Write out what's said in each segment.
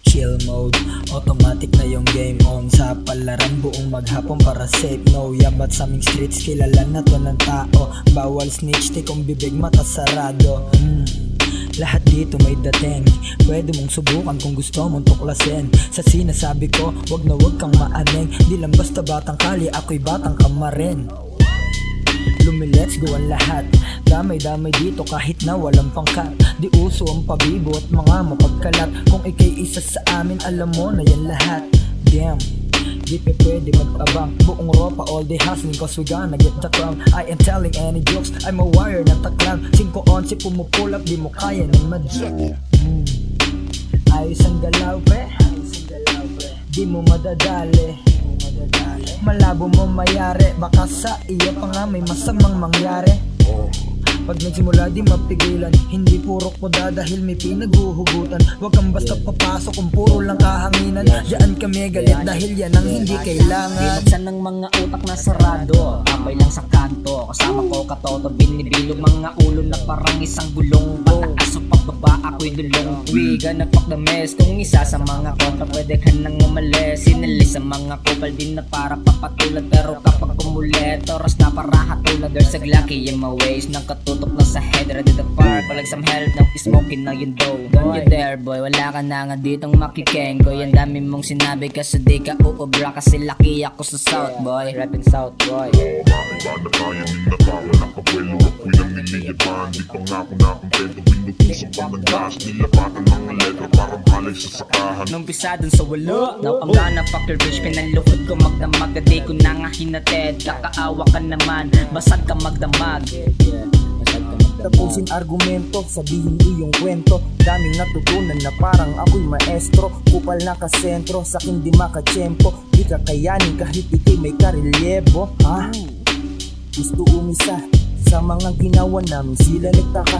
Chill mode, automatic na yung game on. Sa palaran buong maghapon para safe. No yabat sa aming streets, kilala na to ng tao. Bawal snitch, tikong bibig mata sarado. Lahat dito may dating, pwede mong subukan kung gusto mong tuklasin. Sa sinasabi ko, wag na wag kang maaning. Di lang basta batang kali, ako'y batang kamarin. Let's go ang lahat, damay-damay dito kahit na walang pangkat. Di uso ang pabibo at mga mapagkalat. Kung ikay isa sa amin, alam mo na yan lahat. Damn, di pa pwede mag-abang. Buong ropa all day hustling cause we gonna get the crown. I ain't telling any jokes, I'm a warrior na taklan. 5-11 pumupul up, di mo kaya ng madyak. Ayos ang galaw pre, di mo madadali. Malabo mo mayari, baka sa iyo pa nga may masamang mangyari. Pag nagsimula di mapigilan, hindi puro ko dahil may pinaghuhugutan. Huwag kang basta papasok kung puro lang kahanginan. Diyan kami galit dahil yan ang hindi kailangan. Ibagsan ng mga utak na sarado, tambay lang sa kanto. Kasama ko katoto, binibilog mga ulo na parang isang gulong. Pataas o pagbaba ako'y dulong. We gonna fuck the mess. Kung isa sa mga kontra pwede ka nang umalis. Sinalis sa mga kupal din na para papatulad. Pero kapag kumulit, oras na para hatulad. There's a lucky in my ways, nang katutok na sa head. Ready to fire, like some help, nang smoking na yun daw. Don't you dare boy, wala ka na nga ditong makikenggo. Yan dami mong sinabi kasi di ka uubra. Kasi laki ako sa South boy, rapping South boy. Bada kaya din na tao, nakabuelo ako'y naniliyaban. Di pa nga ako nakontento, binutusan pa ng gas. Nilapatan mga letra parang halay sa sakahan. Nung pisa dun sa walo, now I'm gonna fuck your bitch. Pinalukod ko magdamag, di ko na nga hinated. Kakaawa ka naman, basag ka magdamag. Tapusin argumento, sabihin iyong kwento. Daming natutunan na parang ako'y maestro. Kupal na kasentro, sakin di makachempo. Di ka kayanin kahit ikay may karelyebo. Ha? Gusto umisa sa mga ginawa namin, sila nagtaka.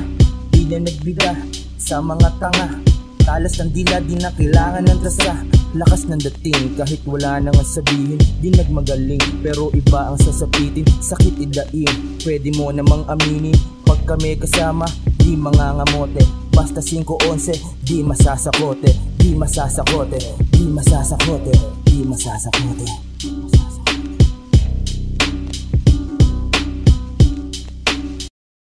Di na nagbiga sa mga tanga. Talas ng dila, di na kailangan ng tasa. Lakas ng dating kahit wala nang sabihin. Di nagmagaling pero iba ang sasapitin. Sakit idaing, pwede mo namang aminin. Pag kami kasama, di mangangamote. Basta 5-11, di masasakote. Di masasakote, di masasakote, di masasakote.